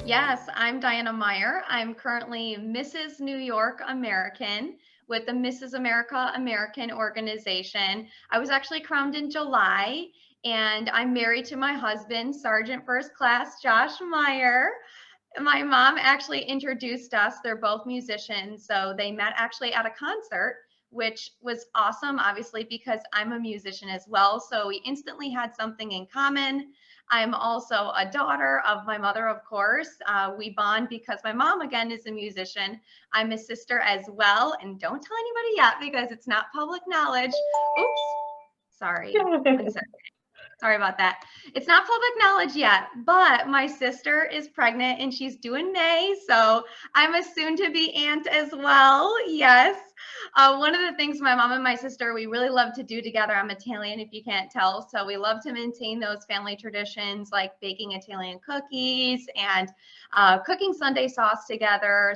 Yes, I'm Diana Meyer. I'm currently Mrs. New York American with the Mrs. America American organization. I was actually crowned in July, and I'm married to my husband, Sergeant First Class Josh Meyer. My mom actually introduced us. They're both musicians, so they met actually at a concert, which was awesome, obviously, because I'm a musician as well. So we instantly had something in common. I'm also a daughter of my mother, of course. We bond because my mom, again, is a musician. I'm a sister as well. And don't tell anybody yet because it's not public knowledge. Oops, sorry. 1 second. Sorry about that. It's not public knowledge yet, but my sister is pregnant and she's due in May. So I'm a soon to be aunt as well. Yes. One of the things my mom and my sister, we really love to do together. I'm Italian, if you can't tell. So we love to maintain those family traditions like baking Italian cookies and cooking Sunday sauce together.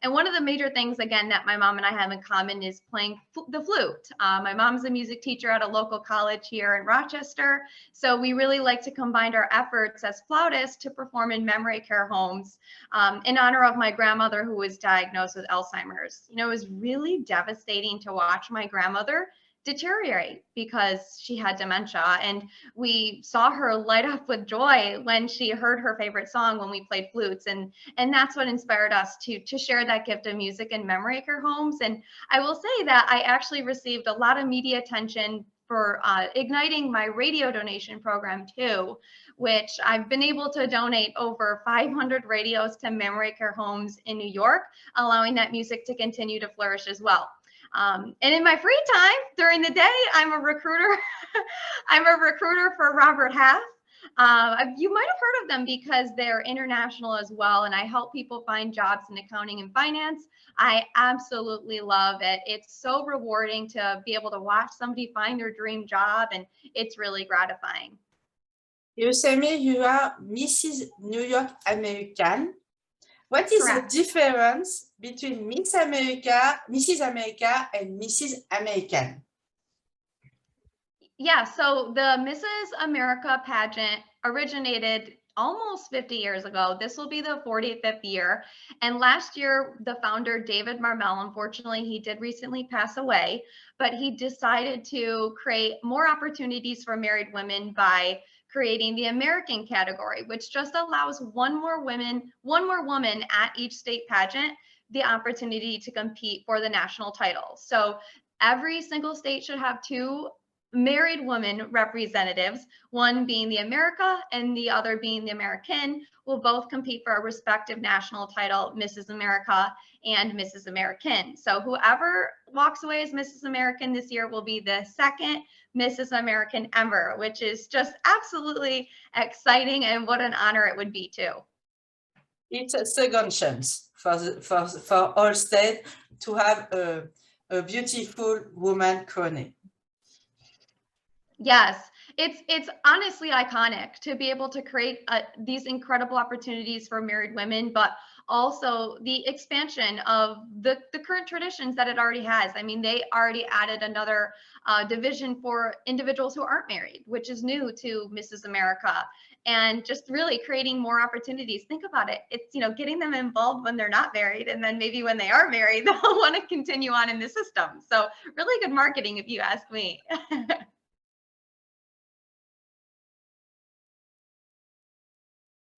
And one of the major things, again, that my mom and I have in common is playing the flute. My mom's a music teacher at a local college here in Rochester. So we really like to combine our efforts as flautists to perform in memory care homes in honor of my grandmother who was diagnosed with Alzheimer's. You know, it was really devastating to watch my grandmother deteriorate because she had dementia, and we saw her light up with joy when she heard her favorite song when we played flutes, and that's what inspired us to share that gift of music in memory care homes. And I will say that I actually received a lot of media attention for igniting my radio donation program too, which I've been able to donate over 500 radios to memory care homes in New York, allowing that music to continue to flourish as well. And in my free time during the day, I'm a recruiter. I'm a recruiter for Robert Half. You might have heard of them because they're international as well, and I help people find jobs in accounting and finance. I absolutely love it. It's so rewarding to be able to watch somebody find their dream job, and it's really gratifying. You say me you are Mrs. New York American. What is Correct. the difference between Miss America, Mrs. America, and Mrs. American? Yeah, so the Mrs. America pageant originated almost 50 years ago. This will be the 45th year. And last year, the founder, David Marmel, unfortunately, he did recently pass away, but he decided to create more opportunities for married women by creating the American category, which just allows one more woman at each state pageant the opportunity to compete for the national title. So every single state should have two married woman representatives, one being the America and the other being the American, will both compete for a respective national title, Mrs. America and Mrs. American. So whoever walks away as Mrs. American this year will be the second Mrs. American ever, which is just absolutely exciting, and what an honor it would be too. It's a second chance for all states to have a beautiful woman crowning. Yes, it's honestly iconic to be able to create these incredible opportunities for married women, but also the expansion of the current traditions that it already has. I mean, they already added another division for individuals who aren't married, which is new to Mrs. America, and just really creating more opportunities. Think about it. It's, you know, getting them involved when they're not married, and then maybe when they are married, they'll want to continue on in the system. So really good marketing, if you ask me.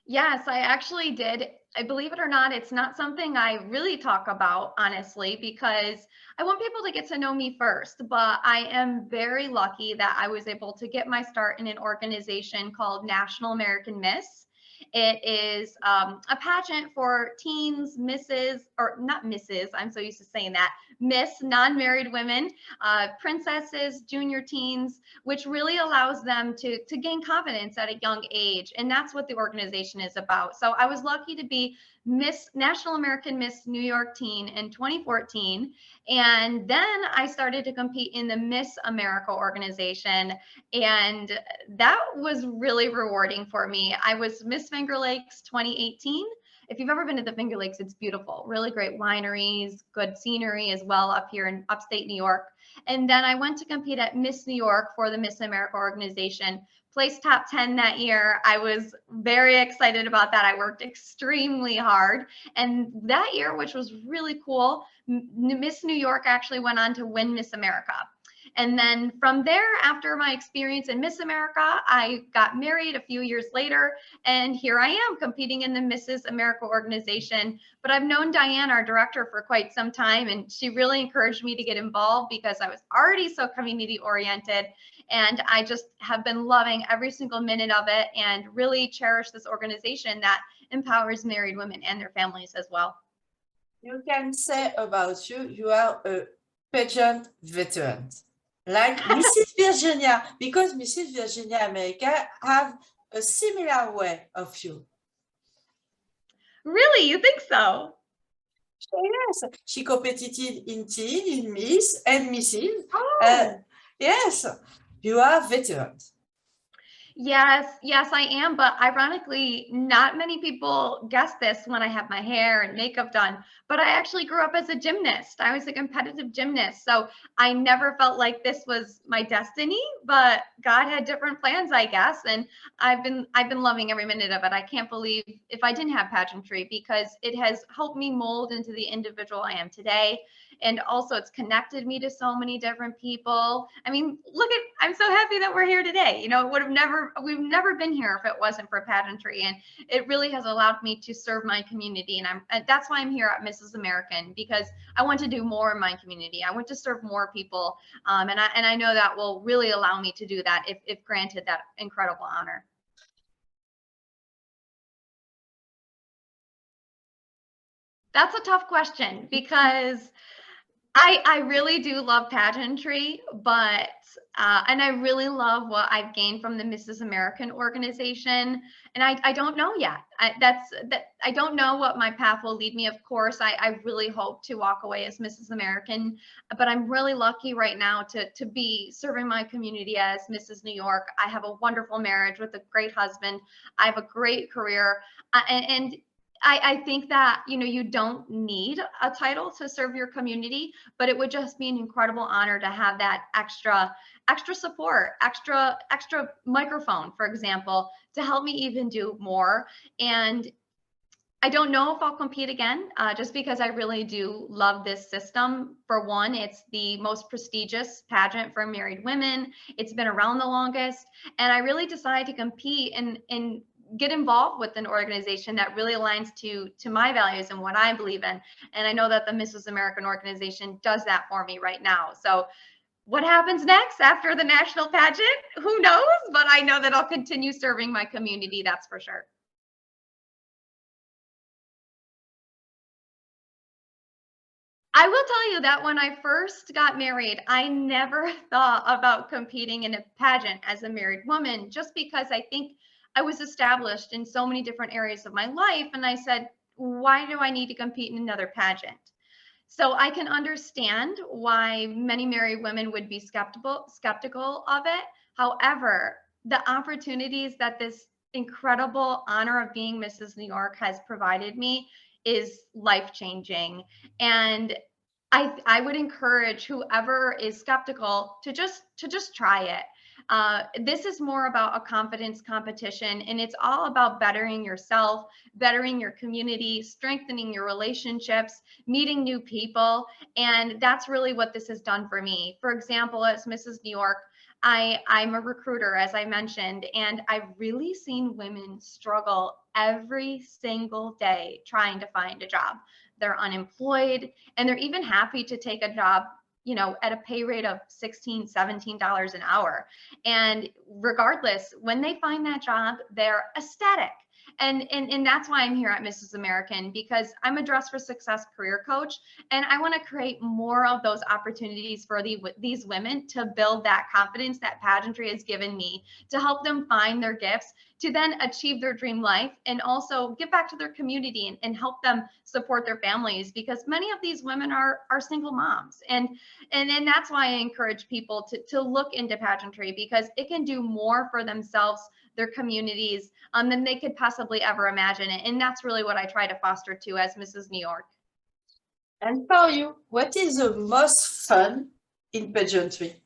Yes, I actually did. I believe it or not, it's not something I really talk about, honestly, because I want people to get to know me first. But I am very lucky that I was able to get my start in an organization called National American Miss. It is a pageant for teens, misses, or not misses, I'm so used to saying that, miss non-married women, princesses, junior teens, which really allows them to gain confidence at a young age. And that's what the organization is about. So I was lucky to be Miss National American Miss New York Teen in 2014. And then I started to compete in the Miss America organization. And that was really rewarding for me. I was Miss Finger Lakes 2018. If you've ever been to the Finger Lakes, it's beautiful. Really great wineries, good scenery as well up here in upstate New York. And then I went to compete at Miss New York for the Miss America organization, placed top 10 that year. I was very excited about that. I worked extremely hard. And that year, which was really cool, Miss New York actually went on to win Miss America. And then from there, after my experience in Miss America, I got married a few years later, and here I am competing in the Mrs. America organization. But I've known Diane, our director, for quite some time, and she really encouraged me to get involved because I was already so community oriented. And I just have been loving every single minute of it and really cherish this organization that empowers married women and their families as well. You can say about you, you are a pageant veteran, like Mrs. Virginia, because Mrs. Virginia America have a similar way of you. Really? You think so? Yes, she competed in teen, in Miss and Mrs. Oh. Yes, you are veterans. Yes, I am. But ironically, not many people guess this when I have my hair and makeup done. But I actually grew up as a gymnast. I was a competitive gymnast. So I never felt like this was my destiny, but God had different plans, I guess. And I've been loving every minute of it. I can't believe if I didn't have pageantry, because it has helped me mold into the individual I am today. And also it's connected me to so many different people. I mean, I'm so happy that we're here today. You know, we've never been here if it wasn't for pageantry. And it really has allowed me to serve my community. And that's why I'm here at Mrs. American, because I want to do more in my community. I want to serve more people. And I know that will really allow me to do that if granted that incredible honor. That's a tough question because I really do love pageantry, but and I really love what I've gained from the Mrs. American organization. And I don't know yet. I don't know what my path will lead me. Of course, I really hope to walk away as Mrs. American, but I'm really lucky right now to be serving my community as Mrs. New York. I have a wonderful marriage with a great husband. I have a great career, and I think that, you know, you don't need a title to serve your community, but it would just be an incredible honor to have that extra support, extra microphone, for example, to help me even do more. And I don't know if I'll compete again, just because I really do love this system. For one, it's the most prestigious pageant for married women. It's been around the longest. And I really decided to compete and get involved with an organization that really aligns to my values and what I believe in. And I know that the Mrs. American organization does that for me right now. So what happens next after the national pageant? Who knows? But I know that I'll continue serving my community, that's for sure. I will tell you that when I first got married, I never thought about competing in a pageant as a married woman, just because I think I was established in so many different areas of my life. And I said, why do I need to compete in another pageant? So I can understand why many married women would be skeptical of it. However, the opportunities that this incredible honor of being Mrs. New York has provided me is life-changing. And I would encourage whoever is skeptical to just try it. This is more about a confidence competition, and it's all about bettering yourself, bettering your community, strengthening your relationships, meeting new people. And that's really what this has done for me. For example, as Mrs. New York, I'm a recruiter, as I mentioned, and I've really seen women struggle every single day trying to find a job. They're unemployed, and they're even happy to take a job, you know, at a pay rate of $16, $17 an hour. And regardless, when they find that job, they're ecstatic. And that's why I'm here at Mrs. American, because I'm a Dress for Success career coach, and I want to create more of those opportunities for these women to build that confidence that pageantry has given me, to help them find their gifts, to then achieve their dream life, and also give back to their community and help them support their families, because many of these women are single moms. And that's why I encourage people to look into pageantry, because it can do more for themselves, their communities, than they could possibly ever imagine it. And that's really what I try to foster too as Mrs. New York. And for you, what is the most fun in pageantry?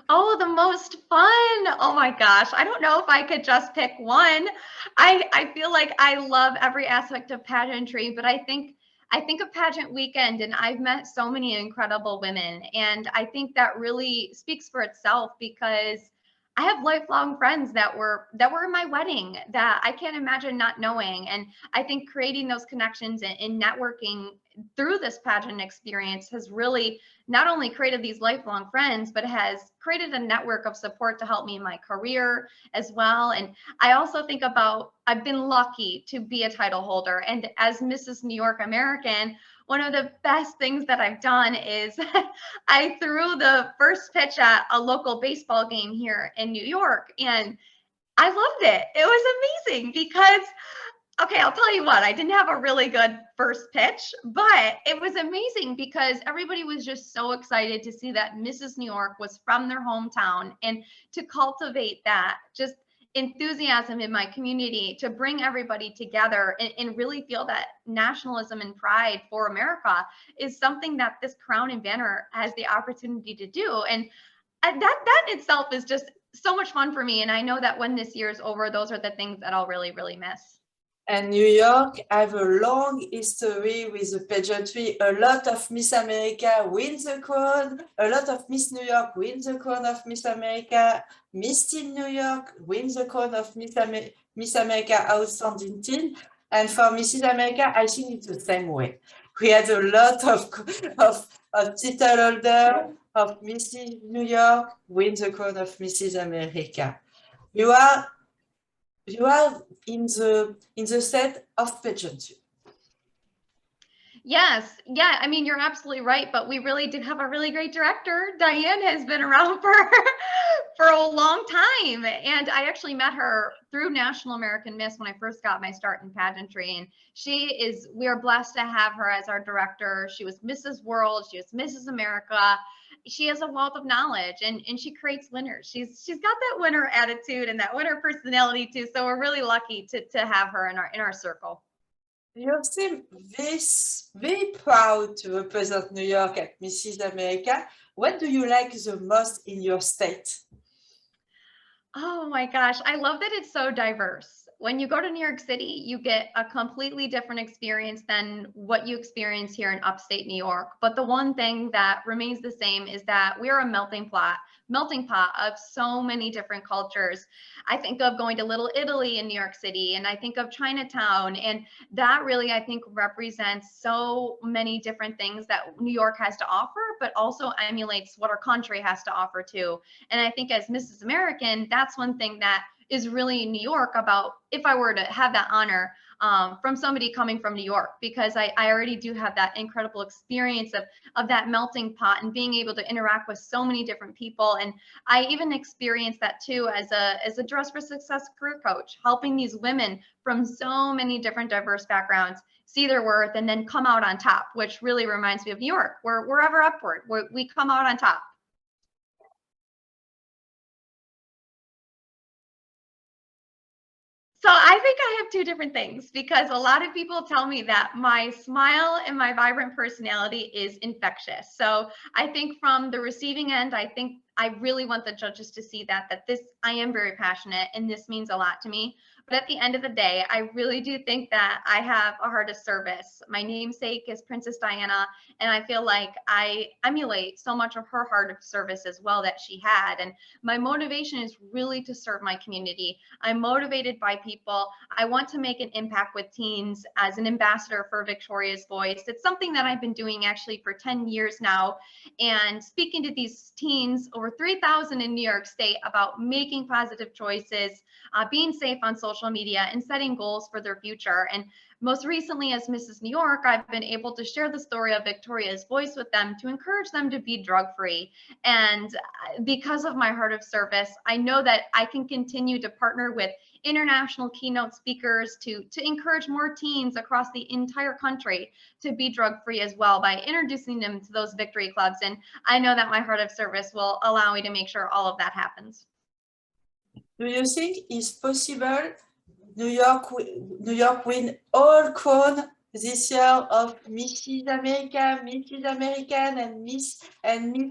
Oh, the most fun. Oh my gosh. I don't know if I could just pick one. I feel like I love every aspect of pageantry, but I think of pageant weekend and I've met so many incredible women. And I think that really speaks for itself because I have lifelong friends that were in my wedding that I can't imagine not knowing. And I think creating those connections and networking through this pageant experience has really not only created these lifelong friends, but has created a network of support to help me in my career as well. And I also think about, I've been lucky to be a title holder. And as Mrs. New York American, one of the best things that I've done is I threw the first pitch at a local baseball game here in New York. And I loved it. It was amazing because okay, I'll tell you what, I didn't have a really good first pitch, but it was amazing because everybody was just so excited to see that Mrs. New York was from their hometown and to cultivate that just enthusiasm in my community to bring everybody together and really feel that nationalism and pride for America is something that this crown and banner has the opportunity to do. And that itself is just so much fun for me. And I know that when this year is over, those are the things that I'll really, really miss. And New York have a long history with the pageantry. A lot of Miss America wins the crown. A lot of Miss New York wins the crown of Miss America. Miss Teen New York wins the crown of Miss America Outstanding Teen. And for Mrs. America, I think it's the same way. We had a lot of title holder of Mrs. New York wins the crown of Mrs. America. You are in the set of pageantry. Yes. Yeah. I mean, you're absolutely right. But we really did have a really great director. Diane has been around for a long time. And I actually met her through National American Miss when I first got my start in pageantry. And we are blessed to have her as our director. She was Mrs. World. She was Mrs. America. She has a wealth of knowledge and she creates winners. She's got that winner attitude and that winner personality too. So we're really lucky to have her in our circle. You seem very proud to represent New York at Mrs. America. What do you like the most in your state? Oh my gosh, I love that it's so diverse. When you go to New York City, you get a completely different experience than what you experience here in upstate New York. But the one thing that remains the same is that we are a melting pot of so many different cultures. I think of going to Little Italy in New York City, and I think of Chinatown, and that really, I think, represents so many different things that New York has to offer, but also emulates what our country has to offer too. And I think as Mrs. American, that's one thing that is really in New York about if I were to have that honor from somebody coming from New York, because I already do have that incredible experience of that melting pot and being able to interact with so many different people. And I even experienced that too as a Dress for Success career coach, helping these women from so many different diverse backgrounds see their worth and then come out on top, which really reminds me of New York. We're ever upward. We come out on top. So I think I have two different things because a lot of people tell me that my smile and my vibrant personality is infectious. So I think from the receiving end, I think I really want the judges to see that I am very passionate and this means a lot to me. But at the end of the day, I really do think that I have a heart of service. My namesake is Princess Diana, and I feel like I emulate so much of her heart of service as well that she had. And my motivation is really to serve my community. I'm motivated by people. I want to make an impact with teens as an ambassador for Victoria's Voice. It's something that I've been doing actually for 10 years now, and speaking to these teens, over 3,000 in New York State, about making positive choices, being safe on social media, and setting goals for their future. And most recently, as Mrs. New York, I've been able to share the story of Victoria's Voice with them to encourage them to be drug-free. And because of my heart of service, I know that I can continue to partner with international keynote speakers to encourage more teens across the entire country to be drug-free as well by introducing them to those victory clubs. And I know that my heart of service will allow me to make sure all of that happens. Do you think it's possible New York win all crown this year of Mrs. America, Mrs. American, and Miss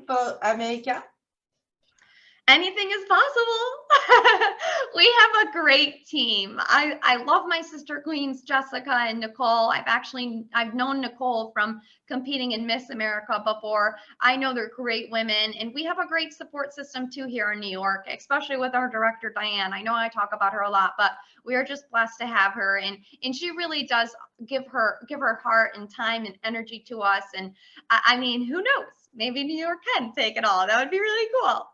for America? Anything is possible. We have a great team. I love my sister queens, Jessica and Nicole. I've known Nicole from competing in Miss America before. I know they're great women, and we have a great support system too here in New York, especially with our director, Diane. I know I talk about her a lot, but we are just blessed to have her, and she really does give her heart and time and energy to us. And I mean, who knows? Maybe New York can take it all. That would be really cool.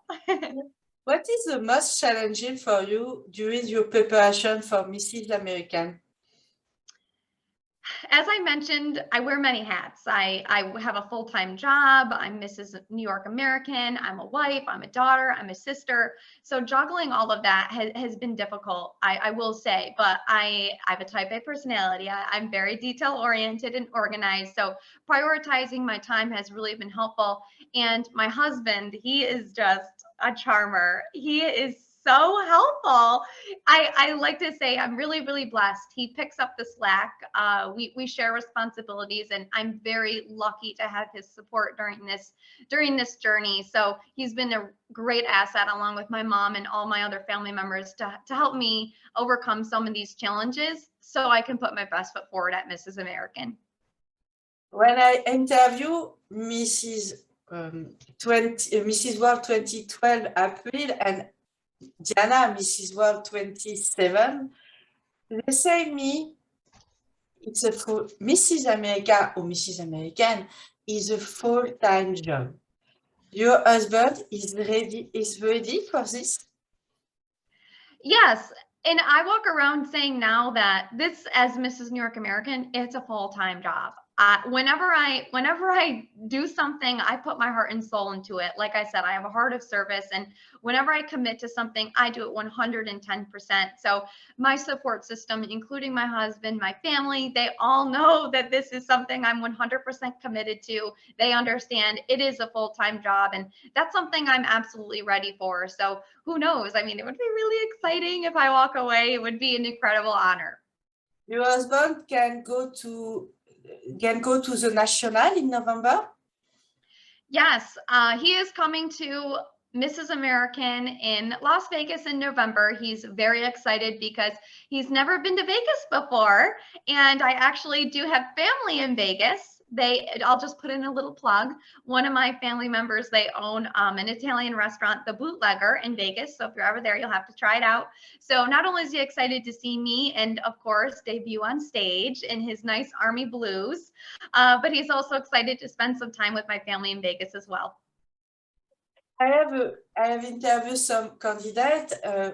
What is the most challenging for you during your preparation for Mrs. American? As I mentioned, I wear many hats. I have a full-time job. I'm Mrs. New York American. I'm a wife. I'm a daughter. I'm a sister. So juggling all of that has been difficult, I will say. But I have a type A personality. I'm very detail-oriented and organized. So prioritizing my time has really been helpful. And my husband, he is just a charmer. He is so helpful. I like to say I'm really, really blessed. He picks up the slack. We share responsibilities, and I'm very lucky to have his support during this journey. So he's been a great asset, along with my mom and all my other family members, to help me overcome some of these challenges so I can put my best foot forward at Mrs. American. When I interview Mrs. World 2012 April and Diana, Mrs. World 27, they say me, it's a full, Mrs. America or Mrs. American is a full-time job. Your husband is ready for this? Yes. And I walk around saying now that this, as Mrs. New York American, it's a full-time job. Whenever I do something, I put my heart and soul into it. Like I said, I have a heart of service, and whenever I commit to something, I do it 110%. So my support system, including my husband, my family, they all know that this is something I'm 100% committed to. They understand it is a full-time job, and that's something I'm absolutely ready for. So who knows? I mean, it would be really exciting if I walk away. It would be an incredible honor. Your husband can go to the national in November? Yes, he is coming to Mrs. American in Las Vegas in November. He's very excited because he's never been to Vegas before. And I actually do have family in Vegas. I'll just put in a little plug. One of my family members, they own an Italian restaurant, The Bootlegger in Vegas. So if you're ever there, you'll have to try it out. So not only is he excited to see me and, of course, debut on stage in his nice army blues, but he's also excited to spend some time with my family in Vegas as well. I have interviewed some candidate,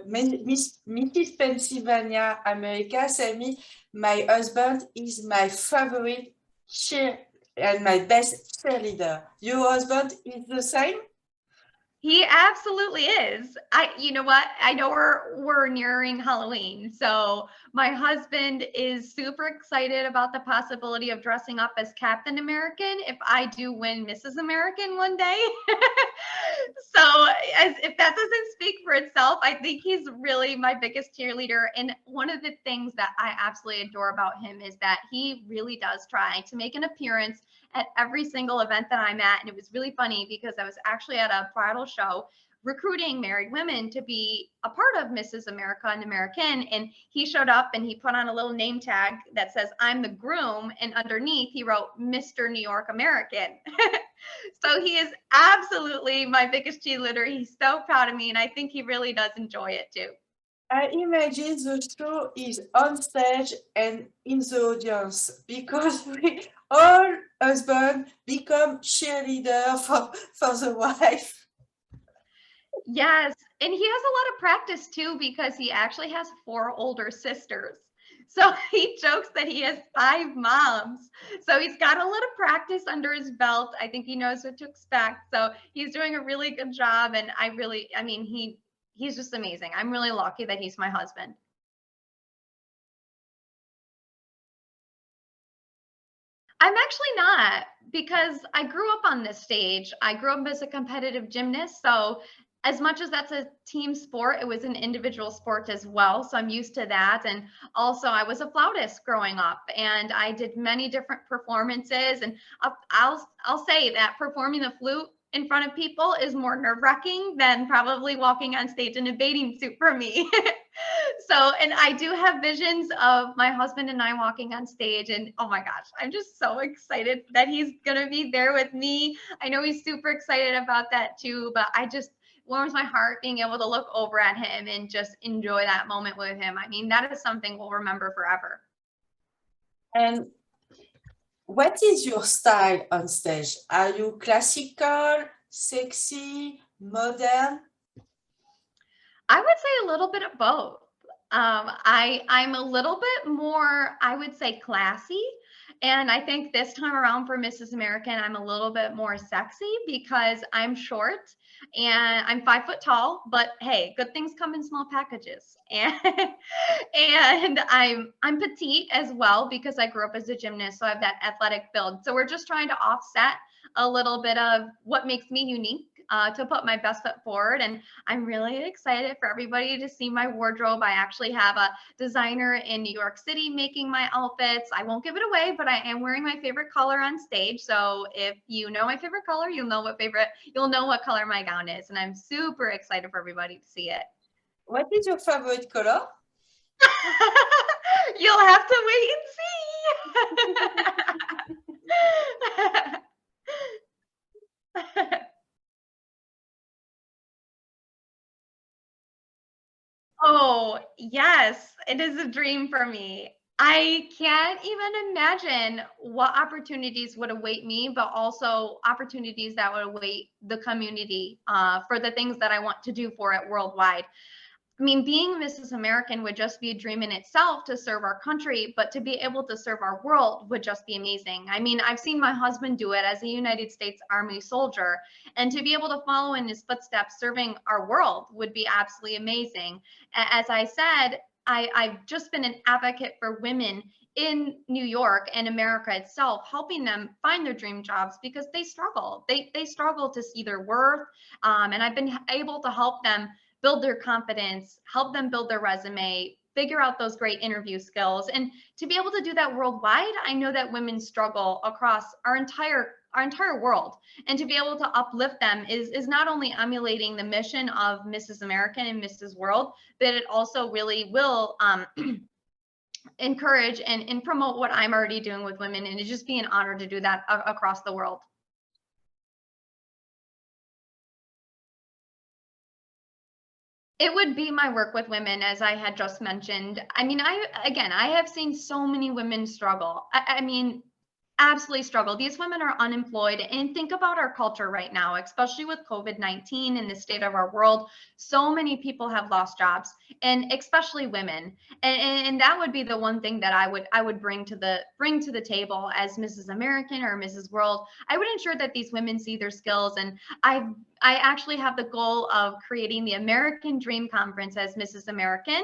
Mrs. Pennsylvania, America, say me, my husband is my favorite cheer and my best cheerleader. Your husband is the same? He absolutely is. You know what? I know we're nearing Halloween, so my husband is super excited about the possibility of dressing up as Captain American if I do win Mrs. American one day. So, if that doesn't speak for itself, I think he's really my biggest cheerleader. And one of the things that I absolutely adore about him is that he really does try to make an appearance at every single event that I'm at. And it was really funny because I was actually at a bridal show recruiting married women to be a part of Mrs. America and American. And he showed up and he put on a little name tag that says, I'm the groom. And underneath he wrote, Mr. New York American. So he is absolutely my biggest cheerleader. He's so proud of me. And I think he really does enjoy it too. I imagine the show is on stage and in the audience because we all husband become cheerleader for the wife. Yes. And he has a lot of practice too, because he actually has 4 older sisters. So he jokes that he has 5 moms. So he's got a lot of practice under his belt. I think he knows what to expect. So he's doing a really good job. And I mean, he's just amazing. I'm really lucky that he's my husband. I'm actually not, because I grew up on this stage. I grew up as a competitive gymnast. So as much as that's a team sport, it was an individual sport as well. So I'm used to that. And also, I was a flautist growing up, and I did many different performances. And I'll say that performing the flute in front of people is more nerve-wracking than probably walking on stage in a bathing suit for me. So, and I do have visions of my husband and I walking on stage, and oh my gosh, I'm just so excited that he's gonna be there with me. I know he's super excited about that too, but I just warms my heart being able to look over at him and just enjoy that moment with him. I mean, that is something we'll remember forever. And what is your style on stage? Are you classical, sexy, modern? I would say a little bit of both. I'm a little bit more, I would say, classy. And I think this time around for Mrs. American, I'm a little bit more sexy because I'm short and I'm 5 foot tall. But hey, good things come in small packages. And I'm petite as well because I grew up as a gymnast, so I have that athletic build. So we're just trying to offset a little bit of what makes me unique, to put my best foot forward. And I'm really excited for everybody to see my wardrobe. I actually have a designer in New York City making my outfits. I won't give it away, but I am wearing my favorite color on stage. So if you know my favorite color, you'll know what color my gown is. And I'm super excited for everybody to see it. What is your favorite color? You'll have to wait and see. Oh, yes, it is a dream for me. I can't even imagine what opportunities would await me, but also opportunities that would await the community, for the things that I want to do for it worldwide. I mean, being Mrs. American would just be a dream in itself to serve our country, but to be able to serve our world would just be amazing. I mean, I've seen my husband do it as a United States Army soldier, and to be able to follow in his footsteps serving our world would be absolutely amazing. As I said, I've just been an advocate for women in New York and America itself, helping them find their dream jobs because they struggle. They struggle to see their worth, and I've been able to help them build their confidence, help them build their resume, figure out those great interview skills. And to be able to do that worldwide, I know that women struggle across our entire world. And to be able to uplift them is not only emulating the mission of Mrs. American and Mrs. World, but it also really will encourage and promote what I'm already doing with women. And it'd just be an honor to do that across the world. It would be my work with women, as I had just mentioned. I mean, I have seen so many women struggle. I mean, absolutely struggle. These women are unemployed. And think about our culture right now, especially with COVID-19 and the state of our world. So many people have lost jobs, and especially women. And that would be the one thing that I would bring to the table as Mrs. American or Mrs. World. I would ensure that these women see their skills. And I actually have the goal of creating the American Dream Conference as Mrs. American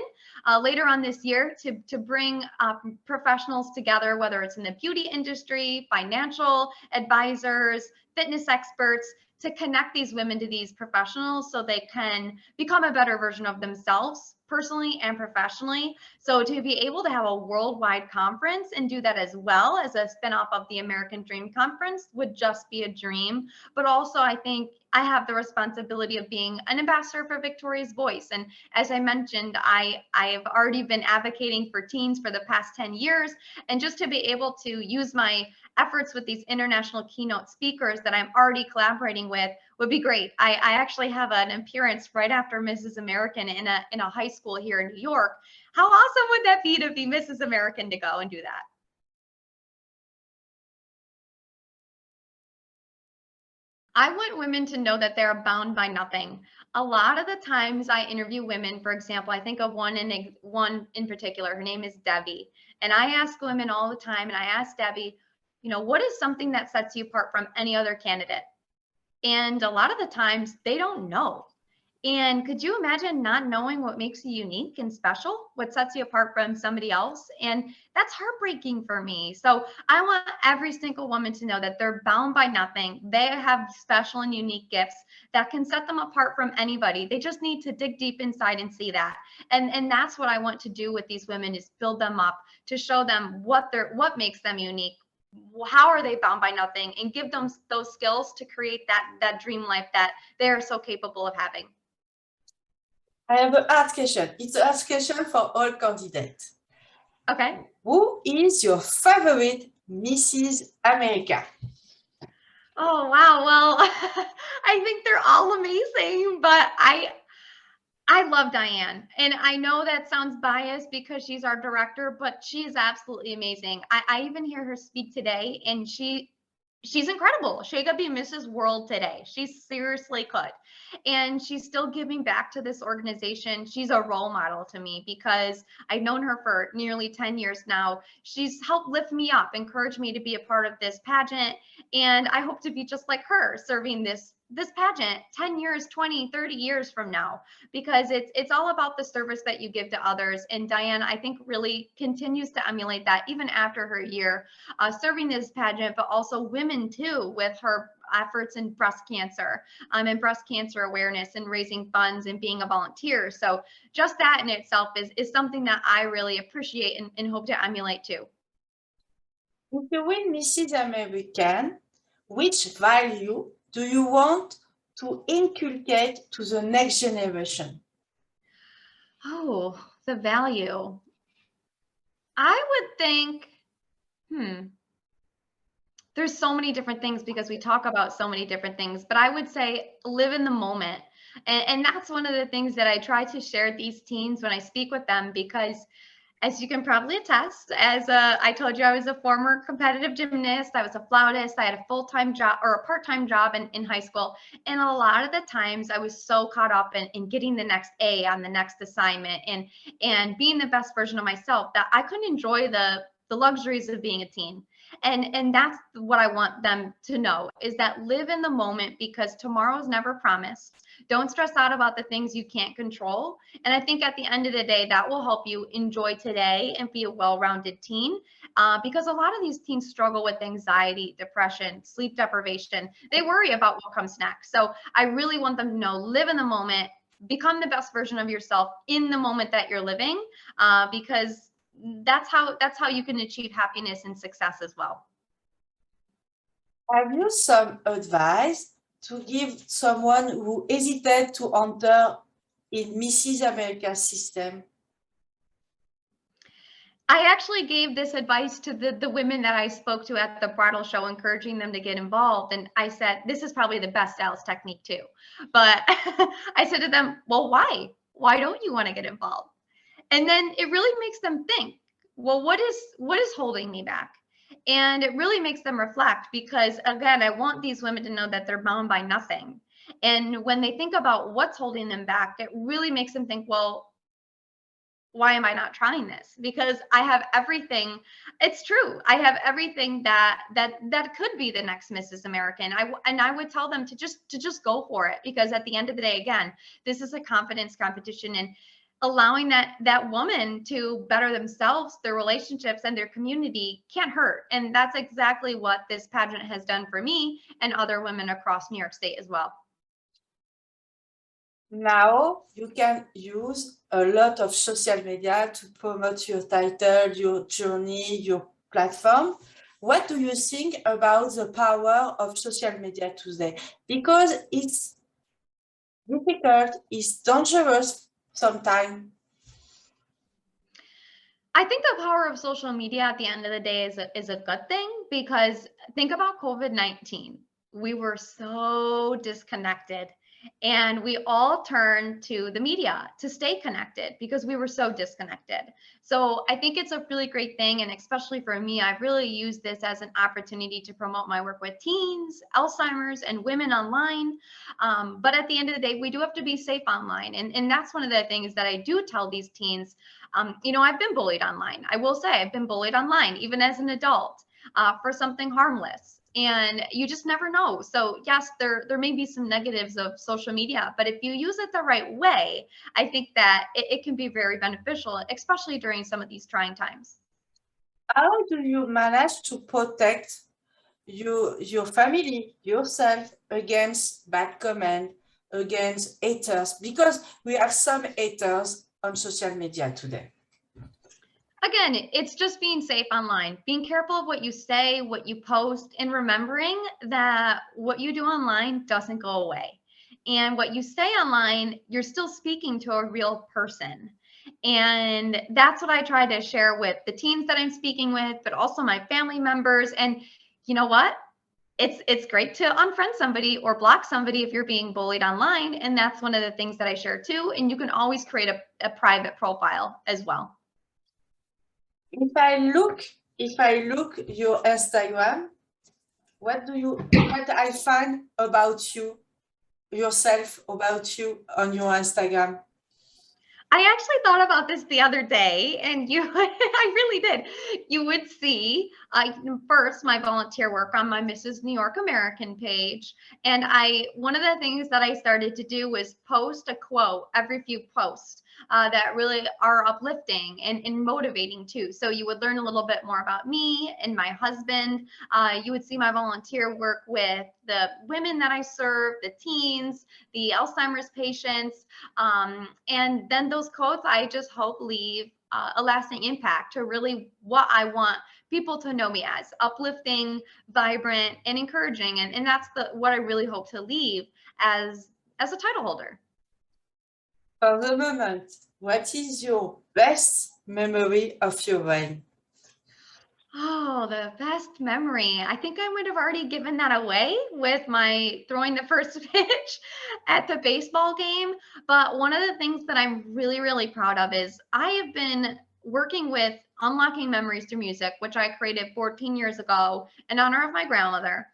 later on this year to bring professionals together, whether it's in the beauty industry, financial advisors, fitness experts, to connect these women to these professionals so they can become a better version of themselves personally and professionally. So to be able to have a worldwide conference and do that as well as a spinoff of the American Dream Conference would just be a dream. But also, I think I have the responsibility of being an ambassador for Victoria's Voice. And as I mentioned, I have already been advocating for teens for the past 10 years. And just to be able to use my efforts with these international keynote speakers that I'm already collaborating with would be great. I actually have an appearance right after Mrs. American in a high school here in New York. How awesome would that be to be Mrs. American to go and do that? I want women to know that they're bound by nothing. A lot of the times I interview women, for example, I think of one in particular, her name is Debbie. And I ask women all the time, and I ask Debbie, what is something that sets you apart from any other candidate? And a lot of the times they don't know. And could you imagine not knowing what makes you unique and special, what sets you apart from somebody else? And that's heartbreaking for me. So I want every single woman to know that they're bound by nothing. They have special and unique gifts that can set them apart from anybody. They just need to dig deep inside and see that. And that's what I want to do with these women, is build them up, to show them what makes them unique. How are they bound by nothing, and give them those skills to create that dream life that they are so capable of having. I have a hard question. It's a hard question for all candidates. Okay. Who is your favorite Mrs. America? Oh, wow. Well, I think they're all amazing, but I love Diane. And I know that sounds biased because she's our director, but she is absolutely amazing. I even hear her speak today, and she's incredible. She could be Mrs. World today. She seriously could. And she's still giving back to this organization. She's a role model to me because I've known her for nearly 10 years now. She's helped lift me up, encouraged me to be a part of this pageant. And I hope to be just like her, serving this pageant 10 years, 20, 30 years from now, because it's all about the service that you give to others. And Diane, I think, really continues to emulate that even after her year serving this pageant, but also women too, with her efforts in breast cancer and breast cancer awareness and raising funds and being a volunteer. So just that in itself is something that I really appreciate and hope to emulate too. If you win Mrs. American, which value do you want to inculcate to the next generation? Oh, the value. I would think, there's so many different things because we talk about so many different things, but I would say live in the moment. And that's one of the things that I try to share with these teens when I speak with them, because as you can probably attest, I told you, I was a former competitive gymnast. I was a flautist. I had a full-time job or a part-time job in high school. And a lot of the times I was so caught up in getting the next A on the next assignment and being the best version of myself that I couldn't enjoy the luxuries of being a teen. And that's what I want them to know, is that live in the moment, because tomorrow's never promised. Don't stress out about the things you can't control. And I think at the end of the day, that will help you enjoy today and be a well-rounded teen. Because a lot of these teens struggle with anxiety, depression, sleep deprivation. They worry about what comes next. So I really want them to know, live in the moment, become the best version of yourself in the moment that you're living, because that's how you can achieve happiness and success as well. Have you some advice to give someone who hesitated to enter in Mrs. America system? I actually gave this advice to the women that I spoke to at the bridal show, encouraging them to get involved. And I said, this is probably the best sales technique too. But I said to them, well, why? Why don't you want to get involved? And then it really makes them think, well, what is holding me back? And it really makes them reflect, because again, I want these women to know that they're bound by nothing. And when they think about what's holding them back, it really makes them think, well, why am I not trying this? Because I have everything. It's true. I have everything that could be the next Mrs. American. I would tell them to just go for it, because at the end of the day, again, this is a confidence competition, and allowing that woman to better themselves, their relationships, and their community can't hurt. And that's exactly what this pageant has done for me and other women across New York State as well. Now you can use a lot of social media to promote your title, your journey, your platform. What do you think about the power of social media today? Because it's difficult, it's dangerous sometimes. I think the power of social media at the end of the day is a good thing, because think about COVID-19. We were so disconnected, and we all turned to the media to stay connected because we were so disconnected. So I think it's a really great thing. And especially for me, I've really used this as an opportunity to promote my work with teens, Alzheimer's, and women online. But at the end of the day, we do have to be safe online. And that's one of the things that I do tell these teens. I've been bullied online. I will say I've been bullied online, even as an adult, for something harmless. and you just never know. So yes, there may be some negatives of social media, but if you use it the right way, I think that it can be very beneficial, especially during some of these trying times. How do you manage to protect your family, yourself against bad comment, against haters? Because we have some haters on social media today. Again, it's just being safe online, being careful of what you say, what you post, and remembering that what you do online doesn't go away. And what you say online, you're still speaking to a real person. And that's what I try to share with the teens that I'm speaking with, but also my family members. And you know what? It's great to unfriend somebody or block somebody if you're being bullied online. And that's one of the things that I share too. And you can always create a private profile as well. If I look your Instagram, what I find about you, yourself, about you on your Instagram? I actually thought about this the other day, and you, I really did. You would see first my volunteer work on my Mrs. New York American page, and one of the things that I started to do was post a quote every few posts that really are uplifting and motivating too. So you would learn a little bit more about me and my husband. You would see my volunteer work with the women that I serve, the teens, the Alzheimer's patients, and then those quotes I just hope leave a lasting impact to really what I want people to know me as: uplifting, vibrant, and encouraging. And that's what I really hope to leave as a title holder. For the moment, what is your best memory of your reign? Oh, the best memory. I think I would have already given that away with my throwing the first pitch at the baseball game. But one of the things that I'm really, really proud of is I have been working with Unlocking Memories Through Music, which I created 14 years ago in honor of my grandmother.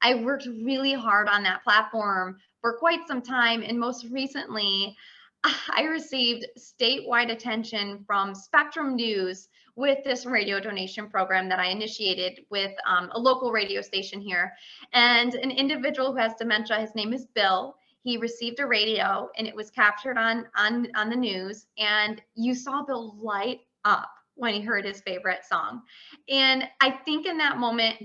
I worked really hard on that platform for quite some time. And most recently, I received statewide attention from Spectrum News with this radio donation program that I initiated with a local radio station here. And an individual who has dementia, his name is Bill. He received a radio and it was captured on the news. And you saw Bill light up when he heard his favorite song. And I think in that moment,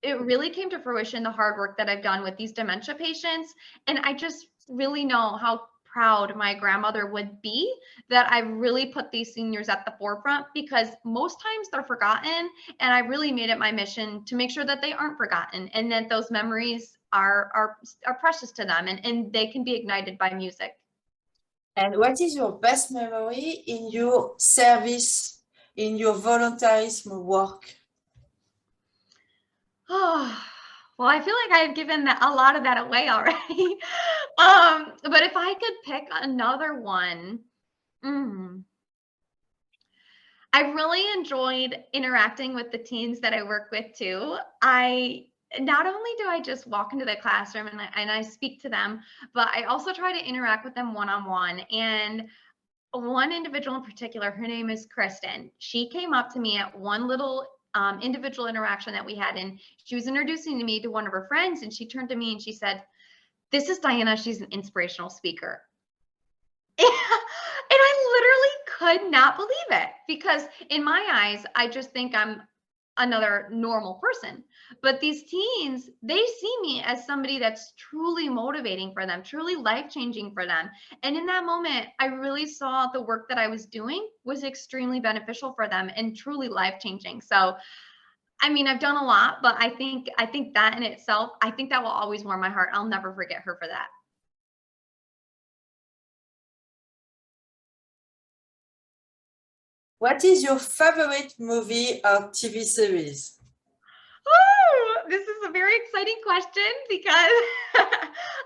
it really came to fruition, the hard work that I've done with these dementia patients. And I just really know how proud my grandmother would be that I really put these seniors at the forefront, because most times they're forgotten, and I really made it my mission to make sure that they aren't forgotten and that those memories are precious to them and they can be ignited by music. And what is your best memory in your service, in your volunteerism work? Oh, well, I feel like I've given a lot of that away already. But if I could pick another one, I really enjoyed interacting with the teens that I work with too. Not only do I just walk into the classroom and I speak to them, but I also try to interact with them one-on-one. And one individual in particular, her name is Kristen. She came up to me at one little individual interaction that we had, and she was introducing me to one of her friends, and she turned to me and she said, "This is Diana. She's an inspirational speaker." And I literally could not believe it, because in my eyes, I just think I'm another normal person. But these teens, they see me as somebody that's truly motivating for them, truly life-changing for them. And in that moment, I really saw the work that I was doing was extremely beneficial for them and truly life-changing. So, I mean, I've done a lot, but I think that in itself, I think that will always warm my heart. I'll never forget her for that. What is your favorite movie or TV series? Oh, this is a very exciting question because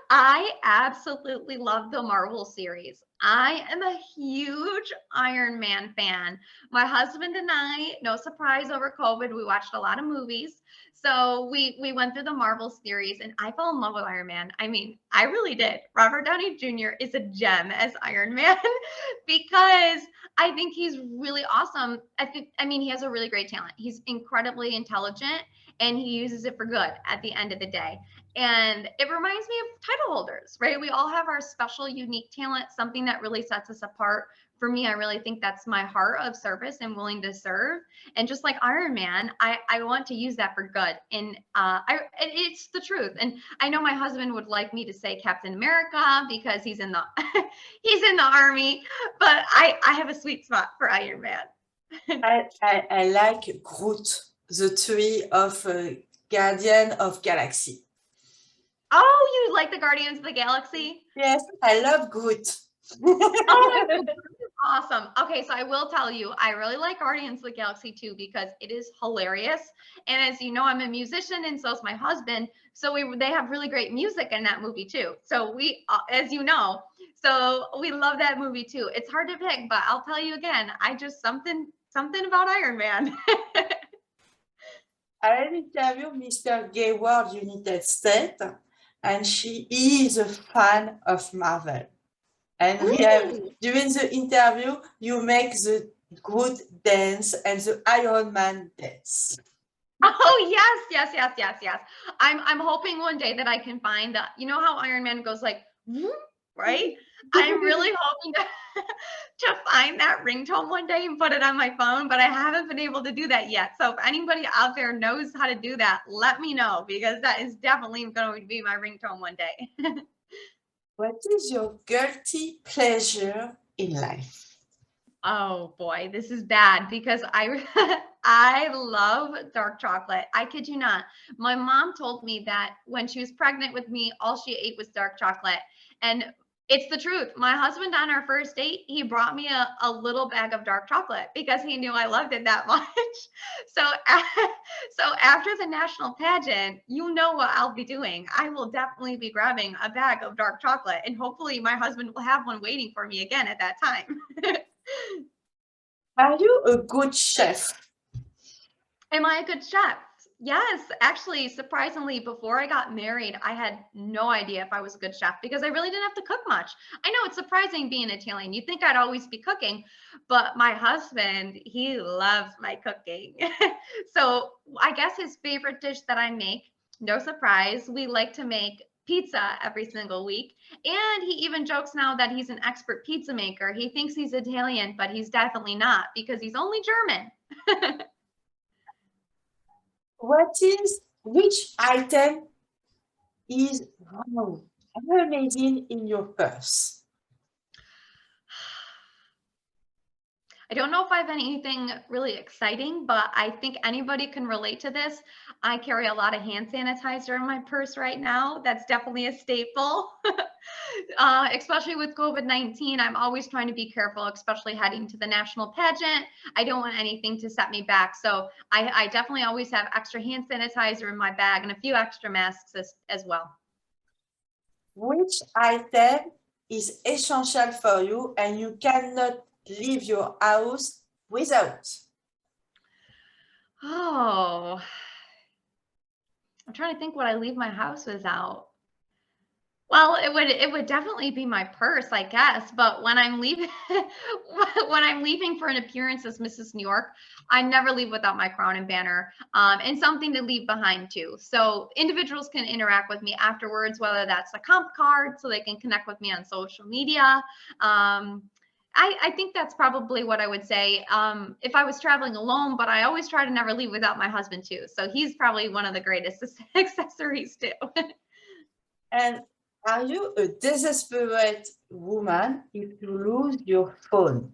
I absolutely love the Marvel series. I am a huge Iron Man fan. My husband and I, no surprise over COVID, we watched a lot of movies. So we went through the Marvel series and I fell in love with Iron Man. I mean, I really did. Robert Downey Jr. is a gem as Iron Man because I think he's really awesome. I mean, he has a really great talent. He's incredibly intelligent and he uses it for good at the end of the day. And it reminds me of title holders, right? We all have our special, unique talent, something that really sets us apart. For me, I really think that's my heart of service and willing to serve. And just like Iron Man, I want to use that for good. And it's the truth. And I know my husband would like me to say Captain America because he's in the he's in the army, but I have a sweet spot for Iron Man. I like Groot, the tree of Guardian of Galaxy. Oh, you like the Guardians of the Galaxy? Yes, I love Groot. Oh, awesome. Okay, so I will tell you, I really like Guardians of the Galaxy too because it is hilarious. And as you know, I'm a musician, and so is my husband. So they have really great music in that movie too. So we, as you know, so we love that movie too. It's hard to pick, but I'll tell you again, I just something about Iron Man. I interviewed Mr. Gayward, United States, and he is a fan of Marvel. And we have, during the interview, you make the Groot dance and the Iron Man dance. Oh yes. I'm hoping one day that I can find that. You know how Iron Man goes like, right? I'm really hoping to find that ringtone one day and put it on my phone, but I haven't been able to do that yet. So if anybody out there knows how to do that, let me know, because that is definitely going to be my ringtone one day. What is your guilty pleasure in life? Oh boy, this is bad because I love dark chocolate. I kid you not. My mom told me that when she was pregnant with me, all she ate was dark chocolate. And it's the truth. My husband, on our first date, he brought me a little bag of dark chocolate because he knew I loved it that much. So, so after the national pageant, you know what I'll be doing. I will definitely be grabbing a bag of dark chocolate, and hopefully my husband will have one waiting for me again at that time. Are you a good chef? Am I a good chef? Yes, actually, surprisingly, before I got married, I had no idea if I was a good chef because I really didn't have to cook much. I know it's surprising being Italian. You'd think I'd always be cooking, but my husband, he loves my cooking. So I guess his favorite dish that I make, no surprise, we like to make pizza every single week. And he even jokes now that he's an expert pizza maker. He thinks he's Italian, but he's definitely not because he's only German. Which item is amazing in your purse? I don't know if I have anything really exciting, but I think anybody can relate to this. I carry a lot of hand sanitizer in my purse right now. That's definitely a staple. Especially with COVID-19, I'm always trying to be careful, especially heading to the national pageant. I don't want anything to set me back. So I definitely always have extra hand sanitizer in my bag and a few extra masks as well. Which item is essential for you and you cannot leave your house without? Oh, I'm trying to think what I leave my house without. Well, it would definitely be my purse, I guess. But when I'm leaving when I'm leaving for an appearance as Mrs. New York, I never leave without my crown and banner, and something to leave behind too. So individuals can interact with me afterwards, whether that's a comp card, so they can connect with me on social media. I think that's probably what I would say if I was traveling alone, but I always try to never leave without my husband too. So he's probably one of the greatest accessories too. And are you a desperate woman if you lose your phone?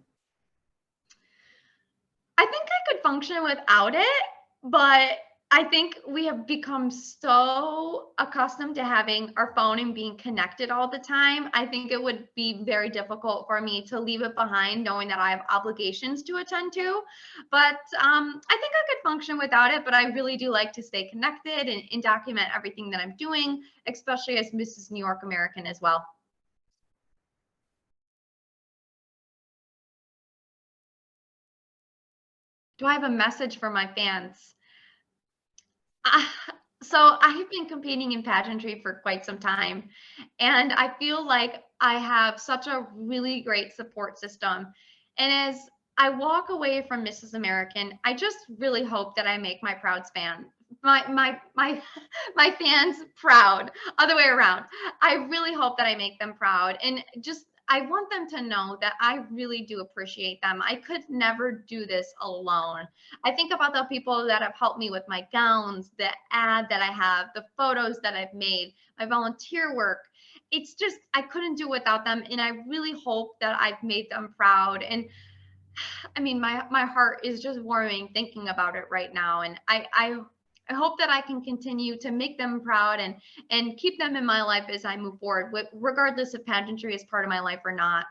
I think I could function without it, but I think we have become so accustomed to having our phone and being connected all the time. I think it would be very difficult for me to leave it behind, knowing that I have obligations to attend to. But I think I could function without it, but I really do like to stay connected and document everything that I'm doing, especially as Mrs. New York American as well. Do I have a message for my fans? So I've been competing in pageantry for quite some time, and I feel like I have such a really great support system. And as I walk away from Mrs. American, I just really hope that I make my proud my fans proud. Other way around. I really hope that I make them proud, and just I want them to know that I really do appreciate them. I could never do this alone. I think about the people that have helped me with my gowns, the ad that I have, the photos that I've made, my volunteer work. It's just I couldn't do without them, and I really hope that I've made them proud. And I mean, my heart is just warming thinking about it right now, and I hope that I can continue to make them proud and keep them in my life as I move forward, with regardless if pageantry is part of my life or not.